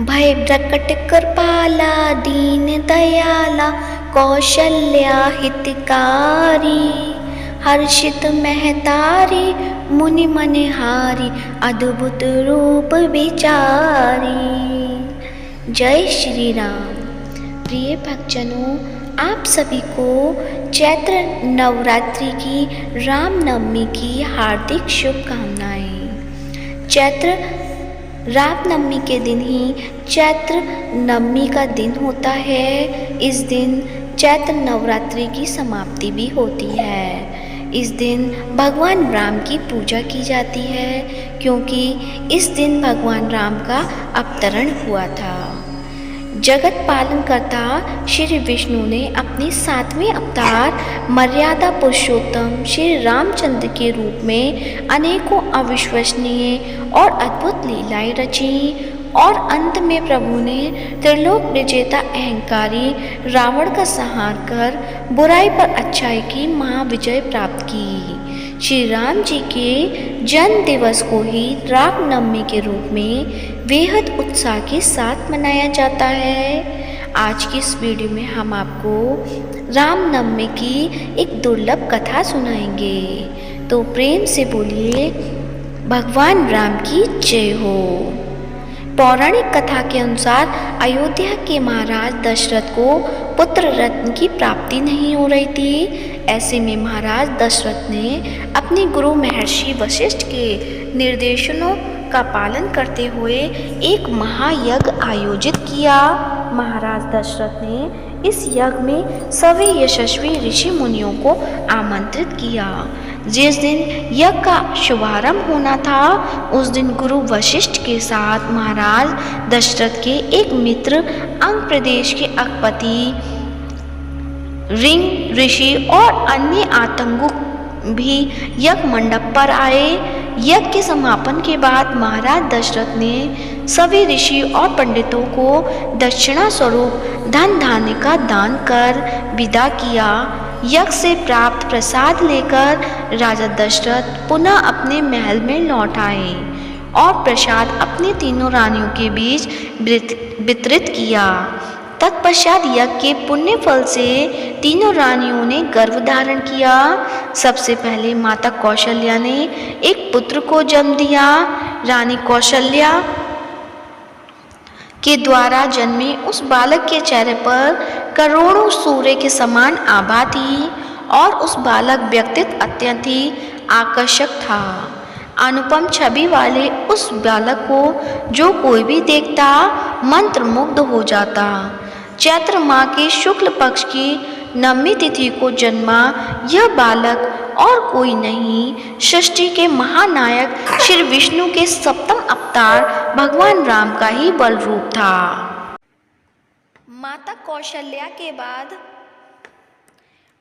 भय प्रकट कृपाला दीन दयाला कौशल्या हितकारी। हर्षित महतारी मुनि मनहारी अद्भुत रूप विचारी। जय श्री राम। प्रिय भक्तजनों, आप सभी को चैत्र नवरात्रि की रामनवमी की हार्दिक शुभकामनाएं। चैत्र रामनवमी के दिन ही चैत्र नवमी का दिन होता है। इस दिन चैत्र नवरात्रि की समाप्ति भी होती है। इस दिन भगवान राम की पूजा की जाती है, क्योंकि इस दिन भगवान राम का अवतरण हुआ था। जगत पालन करता श्री विष्णु ने अपने 7वें अवतार मर्यादा पुरुषोत्तम श्री रामचंद्र के रूप में अनेकों अविश्वसनीय और अद्भुत लीलाएं रची, और अंत में प्रभु ने त्रिलोक विजेता अहंकारी रावण का संहार कर बुराई पर अच्छाई की महाविजय प्राप्त की। श्री राम जी के जन्म दिवस को ही रामनवमी के रूप में बेहद उत्साह के साथ मनाया जाता है। आज की इस वीडियो में हम आपको रामनवमी की एक दुर्लभ कथा सुनाएंगे, तो प्रेम से बोलिए भगवान राम की जय हो। पौराणिक कथा के अनुसार अयोध्या के महाराज दशरथ को पुत्र रत्न की प्राप्ति नहीं हो रही थी। ऐसे में महाराज दशरथ ने अपने गुरु महर्षि वशिष्ठ के निर्देशों का पालन करते हुए एक महायज्ञ आयोजित किया। महाराज दशरथ ने इस यज्ञ में सभी यशस्वी ऋषि मुनियों को आमंत्रित किया। जिस दिन यज्ञ का शुभारंभ होना था, उस दिन गुरु वशिष्ठ के साथ महाराज दशरथ के एक मित्र अंग प्रदेश के अकपति रिंग ऋषि और अन्य आतंकु भी यज्ञ मंडप पर आए। यज्ञ के समापन के बाद महाराज दशरथ ने सभी ऋषि और पंडितों को दक्षिणा स्वरूप धन धान्य का दान कर विदा किया। यज्ञ से प्राप्त प्रसाद लेकर राजा दशरथ पुनः अपने महल में लौट आए और प्रसाद अपनी तीनों रानियों के बीच वितरित किया। तत्पश्चात यज्ञ के पुण्य फल से तीनों रानियों ने गर्भ धारण किया। सबसे पहले माता कौशल्या ने एक पुत्र को जन्म दिया। रानी कौशल्या के द्वारा जन्मे उस बालक के चेहरे पर करोड़ों सूर्य के समान आभा थी, और उस बालक व्यक्तित्व अत्यंत ही आकर्षक था। अनुपम छवि वाले उस बालक को जो कोई भी देखता मंत्रमुग्ध हो जाता। चैत्र माह के शुक्ल पक्ष की नवमी तिथि को जन्मा यह बालक और कोई नहीं, सृष्टि के महानायक श्री विष्णु के सप्तम अवतार भगवान राम का ही बल रूप था। माता कौशल्या के बाद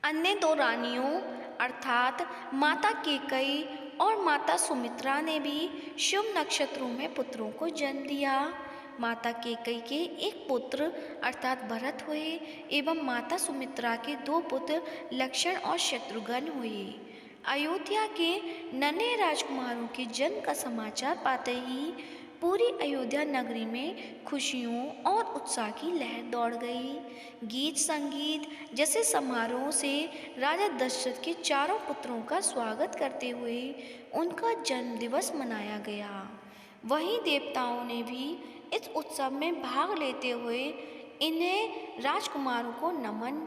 अन्य दो रानियों अर्थात माता कैकेयी और माता सुमित्रा ने भी शुभ नक्षत्रों में पुत्रों को जन्म दिया। माता कैकेयी के एक पुत्र अर्थात भरत हुए एवं माता सुमित्रा के दो पुत्र लक्ष्मण और शत्रुघ्न हुए। अयोध्या के नन्हे राजकुमारों के जन्म का समाचार पाते ही पूरी अयोध्या नगरी में खुशियों और उत्साह की लहर दौड़ गई। गीत संगीत जैसे समारोह से राजा दशरथ के चारों पुत्रों का स्वागत करते हुए उनका जन्म दिवस मनाया गया। वहीं देवताओं ने भी इस उत्सव में भाग लेते हुए इन्हें राजकुमारों को नमन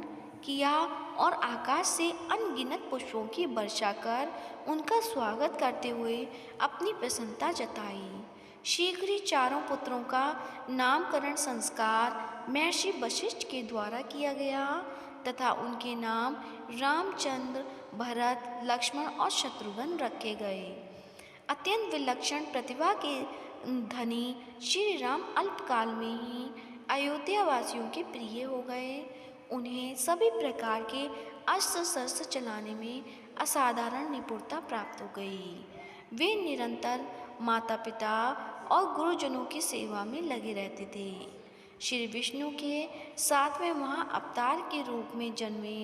किया और आकाश से अनगिनत पुष्पों की वर्षा कर उनका स्वागत करते हुए अपनी प्रसन्नता जताई। शीघ्र ही चारों पुत्रों का नामकरण संस्कार महर्षि वशिष्ठ के द्वारा किया गया तथा उनके नाम रामचंद्र, भरत, लक्ष्मण और शत्रुघ्न रखे गए। अत्यंत विलक्षण प्रतिभा के धनी श्री राम अल्पकाल में ही अयोध्या वासियों के प्रिय हो गए। उन्हें सभी प्रकार के अस्त्र शस्त्र चलाने में असाधारण निपुणता प्राप्त हो गई। वे निरंतर माता पिता और गुरुजनों की सेवा में लगे रहते थे। श्री विष्णु के 7वें महाअवतार के रूप में जन्मे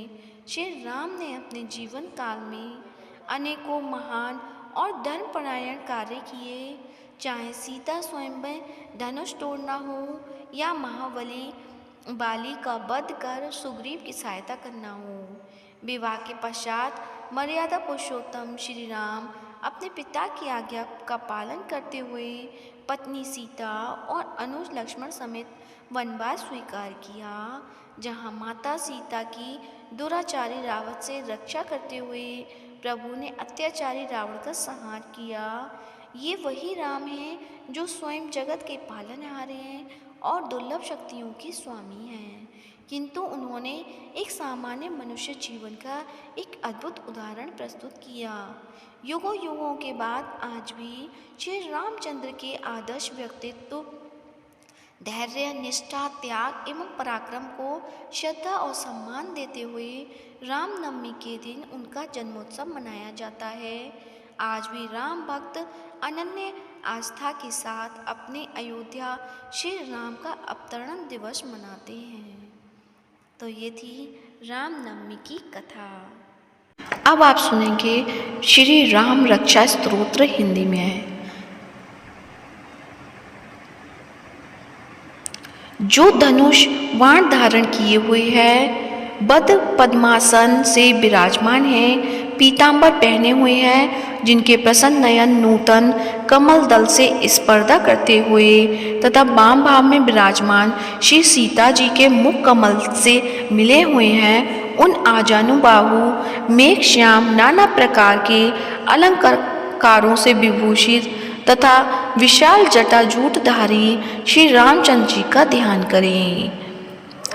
श्री राम ने अपने जीवन काल में अनेकों महान और धर्मपरायण कार्य किए चाहे सीता स्वयं धनुष तोड़ना हो या महाबली बाली का वध कर सुग्रीव की सहायता करना हो। विवाह के पश्चात मर्यादा पुरुषोत्तम श्री राम अपने पिता की आज्ञा का पालन करते हुए पत्नी सीता और अनुज लक्ष्मण समेत वनवास स्वीकार किया। जहाँ माता सीता की दुराचारी रावण से रक्षा करते हुए प्रभु ने अत्याचारी रावण का संहार किया। ये वही राम हैं जो स्वयं जगत के पालनहार हैं और दुर्लभ शक्तियों के स्वामी हैं, किंतु उन्होंने एक सामान्य मनुष्य जीवन का एक अद्भुत उदाहरण प्रस्तुत किया। युगों युगों के बाद आज भी श्री रामचंद्र के आदर्श व्यक्तित्व, धैर्य, निष्ठा, त्याग एवं पराक्रम को श्रद्धा और सम्मान देते हुए रामनवमी के दिन उनका जन्मोत्सव मनाया जाता है। आज भी राम भक्त अनन्य आस्था के साथ अपने अयोध्या श्री राम का अवतरण दिवस मनाते हैं। तो ये थी रामनवमी की कथा। अब आप सुनेंगे श्री राम रक्षा स्तोत्र हिंदी में है। जो धनुष बाण धारण किए हुए है, बद्ध पद्मासन से विराजमान है, पीतांबर पहने हुए हैं, जिनके प्रसन्न नयन नूतन कमल दल से स्पर्धा करते हुए तथा वाम भाव में विराजमान श्री सीता जी के मुख कमल से मिले हुए हैं, उन आजानुबाहु मेघ श्याम नाना प्रकार के अलंकारों से विभूषित तथा विशाल जटाजूटधारी श्री रामचंद्र जी का ध्यान करें।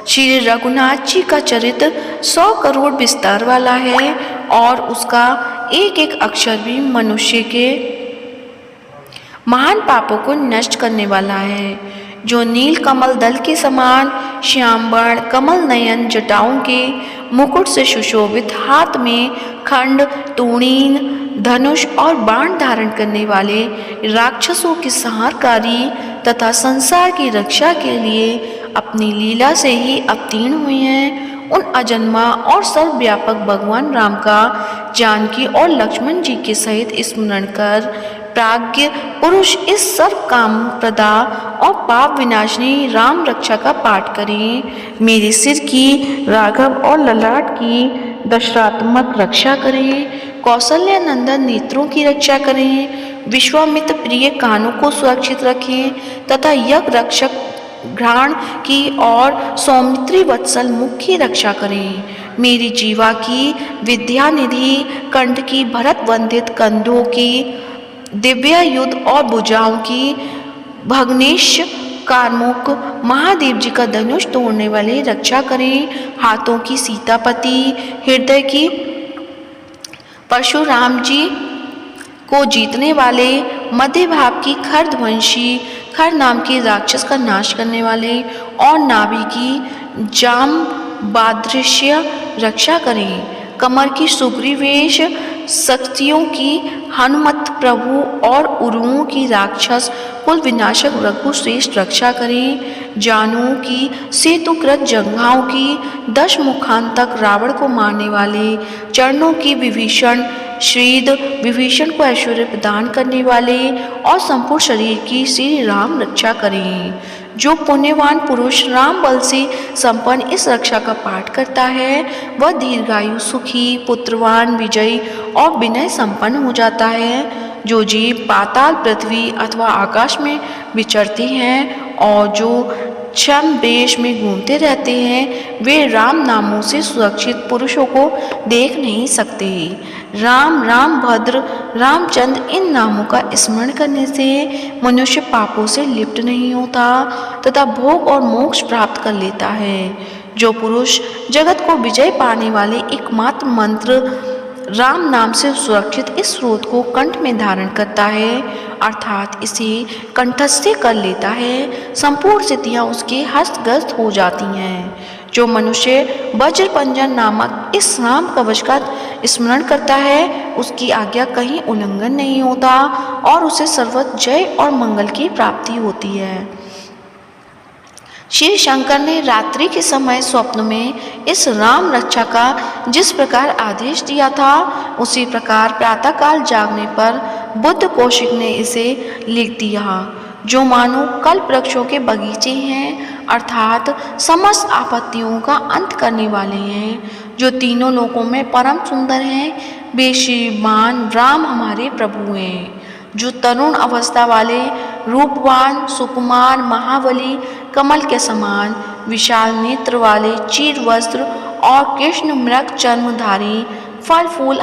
श्री रघुनाथ जी का चरित्र 100 करोड़ विस्तार वाला है और उसका एक एक अक्षर भी मनुष्य के महान पापों को नष्ट करने वाला है। जो नील कमल दल के समान श्यामवर्ण कमल नयन जटाओं के मुकुट से सुशोभित, हाथ में खंड, तूणीन, धनुष और बाण धारण करने वाले, राक्षसों के संहारकारी तथा संसार की रक्षा के लिए अपनी लीला से ही अवतीर्ण हुए हैं, उन अजन्मा और सर्वव्यापक भगवान राम का जानकी और लक्ष्मण जी के सहित स्मरण कर प्राज्ञ पुरुष इस सर्व काम प्रदा और पाप विनाशिनी राम रक्षा का पाठ करें। मेरे सिर की, राघव और ललाट की दशरथात्मक रक्षा करें, कौशल्या नंदन नेत्रों की रक्षा करें, विश्वामित्र प्रिय कानों को सुरक्षित रखें तथा यज्ञ रक्षक घ्राण की और सौमित्री वत्सल मुख की रक्षा करें। मेरी जीवा की, विद्यानिधि कंठ की, भरत वंदित कंधों की, दिव्य युद्ध और भुजाओं की, भग्नेश कारमुक महादेव जी का धनुष तोड़ने वाले रक्षा करें। हाथों की सीतापति, हृदय की परशुराम जी को जीतने वाले, मध्य भाव की खरध्वंशी खर नाम के राक्षस का नाश करने वाले और नाभि की जाम्बादृश्य रक्षा करें। कमर की सुग्रीवेश शक्तियों की हनुमत प्रभु और उरुओं की राक्षस कुल विनाशक रघुश्रेष्ठ रक्षा करें। जानुओं की सेतुकृत जंघाओं की, 10 मुखांतक रावण को मारने वाले, चरणों की विभीषण श्रीद विभीषण को ऐश्वर्य प्रदान करने वाले और संपूर्ण शरीर की श्री राम रक्षा करें। जो पुण्यवान पुरुष राम बल से संपन्न इस रक्षा का पाठ करता है, वह दीर्घायु, सुखी, पुत्रवान, विजयी और विनय संपन्न हो जाता है। जो जीव पाताल, पृथ्वी अथवा आकाश में विचरते हैं और जो क्षम देश में घूमते रहते हैं, वे राम नामों से सुरक्षित पुरुषों को देख नहीं सकते। राम, रामभद्र, रामचंद्र इन नामों का स्मरण करने से मनुष्य पापों से लिप्त नहीं होता तथा भोग और मोक्ष प्राप्त कर लेता है। जो पुरुष जगत को विजय पाने वाले एकमात्र मंत्र राम नाम से सुरक्षित इस स्रोत को कंठ में धारण करता है, अर्थात इसे कंठस्थ कर लेता है, संपूर्ण सिद्धियां उसके हस्तगत हो जाती हैं। जो मनुष्य वज्र पंजन नामक इस राम कवच का स्मरण करता है, उसकी आज्ञा कहीं उल्लंघन नहीं होता और उसे सर्वत्र जय और मंगल की प्राप्ति होती है। श्री शंकर ने रात्रि के समय स्वप्न में इस राम रक्षा का जिस प्रकार आदेश दिया था, उसी प्रकार प्रातःकाल जागने पर बुद्ध कौशिक ने इसे लिख दिया, जो मानो कल्प वृक्षों के बगीचे हैं, अर्थात समस्त आपत्तियों का अंत करने वाले हैं, जो तीनों लोकों में परम सुंदर हैं। वे श्रीमान राम हमारे प्रभु हैं, जो तरुण अवस्था वाले, रूपवान, सुकुमार, महाबली, कमल के समान, विशाल नेत्र वाले, चीर वस्त्र और कृष्ण मृग चर्मधारी, फल फूल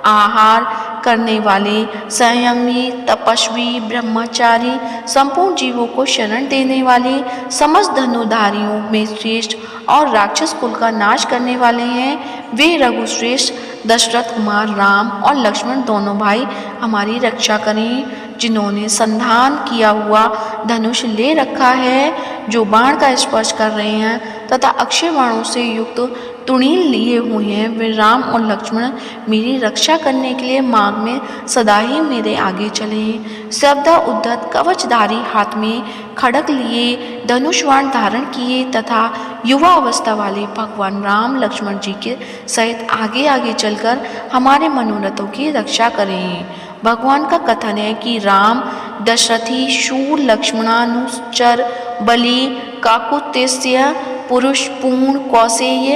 आहार करने वाले, संयमी, तपस्वी, ब्रह्मचारी, संपूर्ण जीवों को शरण देने वाले, समस्त धनुधारियों में श्रेष्ठ और राक्षस कुल का नाश करने वाले हैं। वे रघुश्रेष्ठ दशरथ कुमार राम और लक्ष्मण दोनों भाई हमारी रक्षा करें, जिन्होंने संधान किया हुआ धनुष ले रखा है, जो बाण का स्पर्श कर रहे हैं तथा अक्षय बाणों से युक्त तुणील लिए हुए हैं। वे राम और लक्ष्मण मेरी रक्षा करने के लिए मार्ग में सदा ही मेरे आगे चले। शब्दा उद्धत कवचधारी, हाथ में खड़ग लिए, धनुष्वाण धारण किए तथा युवा अवस्था वाले भगवान राम लक्ष्मण जी के सहित आगे आगे चलकर हमारे मनोरथों की रक्षा करें। भगवान का कथन है कि राम दशरथी शूर, लक्ष्मणानुचर, बलि, काकुत्स्थ्य, पुरुष पूर्ण, कौशेय,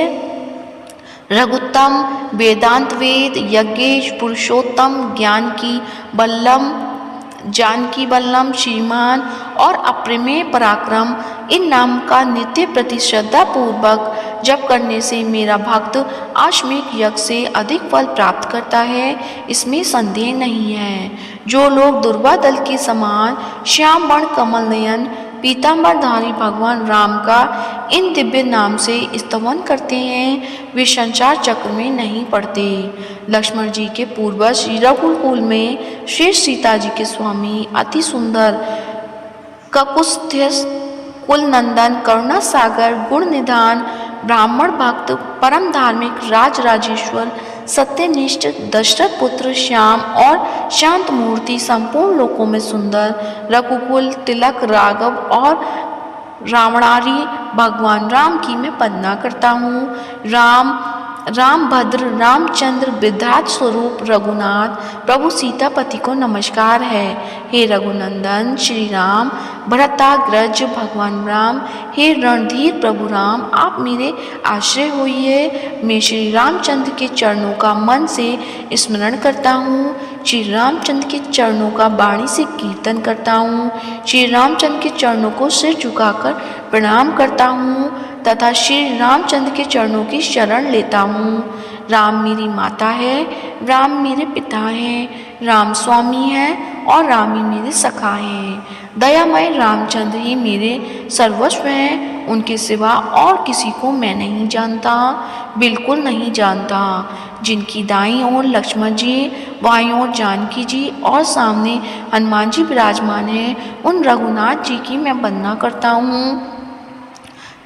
रघुत्तम, वेदांत वेद, यज्ञेश, पुरुषोत्तम, जानकी बल्लम, श्रीमान और अप्रमेय पराक्रम, इन नाम का नित्य प्रति श्रद्धा पूर्वक जप करने से मेरा भक्त अश्वमेध यज्ञ से अधिक फल प्राप्त करता है, इसमें संदेह नहीं है। जो लोग दुर्वा दल के समान श्याम वर्ण कमल नयन पीतांबरधारी भगवान राम का इन दिव्य नाम से स्तवन करते हैं, वे संसार चक्र में नहीं पड़ते। लक्ष्मण जी के पूर्वज श्री रघुकुल में श्रेष्ठ सीता जी के स्वामी, अति सुंदर ककुत्स्थ्य, कुल नंदन, करुणा सागर, गुण निधान, ब्राह्मण भक्त, परम धार्मिक, राजराजेश्वर, सत्यनिष्ठ, दशरथ पुत्र, श्याम और शांत मूर्ति, संपूर्ण लोकों में सुंदर, रघुकुल तिलक, राघव और रावणारी भगवान राम की मैं वंदना करता हूँ। राम भद्र, रामचंद्र, विद्यात स्वरूप रघुनाथ प्रभु सीतापति को नमस्कार है। हे रघुनंदन श्री राम, भरताग्रज भगवान राम, हे रणधीर प्रभु राम, आप मेरे आश्रय होइए। मैं श्री रामचंद्र के चरणों का मन से स्मरण करता हूँ, श्री रामचंद्र के चरणों का वाणी से कीर्तन करता हूँ, श्री रामचंद्र के चरणों को सिर झुकाकर प्रणाम करता हूँ तथा श्री रामचंद्र के चरणों की शरण लेता हूँ। राम मेरी माता है, राम मेरे पिता हैं, राम स्वामी हैं और राम ही मेरे सखा हैं। दयामय रामचंद्र ही मेरे सर्वस्व हैं, उनके सिवा और किसी को मैं नहीं जानता, बिल्कुल नहीं जानता। जिनकी दाईं ओर लक्ष्मण जी, बाईं ओर जानकी जी और सामने हनुमान जी विराजमान हैं, उन रघुनाथ जी की मैं वंदना करता हूँ,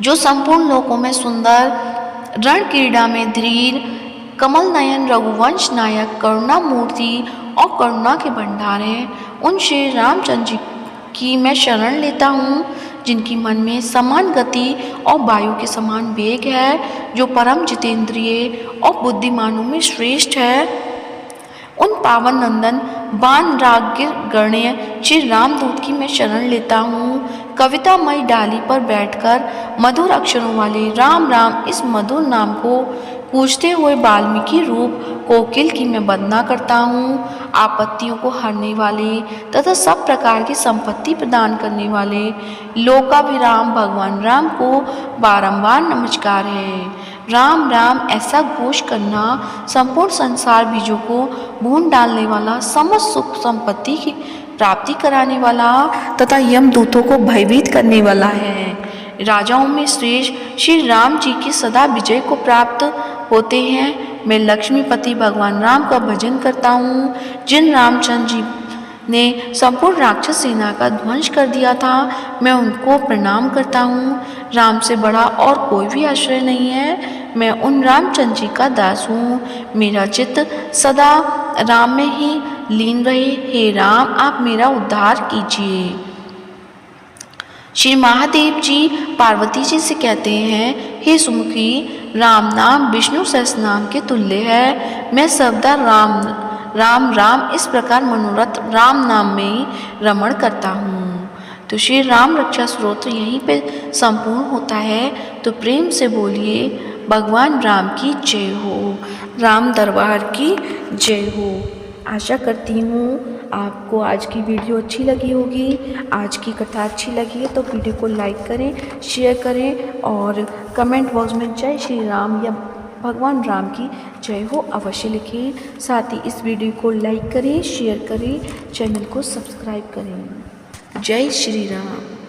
जो संपूर्ण लोकों में सुंदर, रण क्रीड़ा में धीर, कमल नयन, रघुवंश नायक, करुणा मूर्ति और करुणा के भंडार हैं। उन श्री रामचंद्र जी की मैं शरण लेता हूँ, जिनकी मन में समान गति और वायु के समान वेग है, जो परम जितेंद्रिय और बुद्धिमानों में श्रेष्ठ है। उन पावन नंदन बान राग्य गण्य श्री रामदूत की मैं शरण लेता हूँ। कवितामयी डाली पर बैठकर मधुर अक्षरों वाले राम राम इस मधुर नाम को पूजते हुए वाल्मीकि रूप कोकिल की मैं वंदना करता हूँ। आपत्तियों को हरने वाले तथा सब प्रकार की संपत्ति प्रदान करने वाले लोकाभिराम भगवान राम को बारंबार नमस्कार है। राम राम ऐसा घोष करना संपूर्ण संसार बीजों को भून डालने वाला, समस्त सुख संपत्ति की प्राप्ति कराने वाला तथा यमदूतों को भयभीत करने वाला है। राजाओं में श्रेष्ठ श्री राम जी की सदा विजय को प्राप्त होते हैं। मैं लक्ष्मीपति भगवान राम का भजन करता हूँ, जिन रामचंद्र जी ने संपूर्ण राक्षस सेना का ध्वंस कर दिया था, मैं उनको प्रणाम करता हूँ। राम से बड़ा और कोई भी आश्रय नहीं है, मैं उन रामचंद्र जी का दास हूँ। मेरा चित्त सदा राम में ही लीन रहे। हे राम, आप मेरा उद्धार कीजिए। श्री महादेव जी पार्वती जी से कहते हैं, हे सुमुखी, राम नाम विष्णु सहस्त्र नाम के तुल्य है। मैं सर्वदा राम राम इस प्रकार मनोरथ राम नाम में रमण करता हूँ। तो श्री राम रक्षा स्तोत्र यहीं पे संपूर्ण होता है। तो प्रेम से बोलिए भगवान राम की जय हो, राम दरबार की जय हो। आशा करती हूँ आपको आज की वीडियो अच्छी लगी होगी। आज की कथा अच्छी लगी है तो वीडियो को लाइक करें, शेयर करें और कमेंट बॉक्स में जय श्री राम या भगवान राम की जय हो अवश्य लिखें। साथ ही इस वीडियो को लाइक करें, शेयर करें, चैनल को सब्सक्राइब करें। जय श्री राम।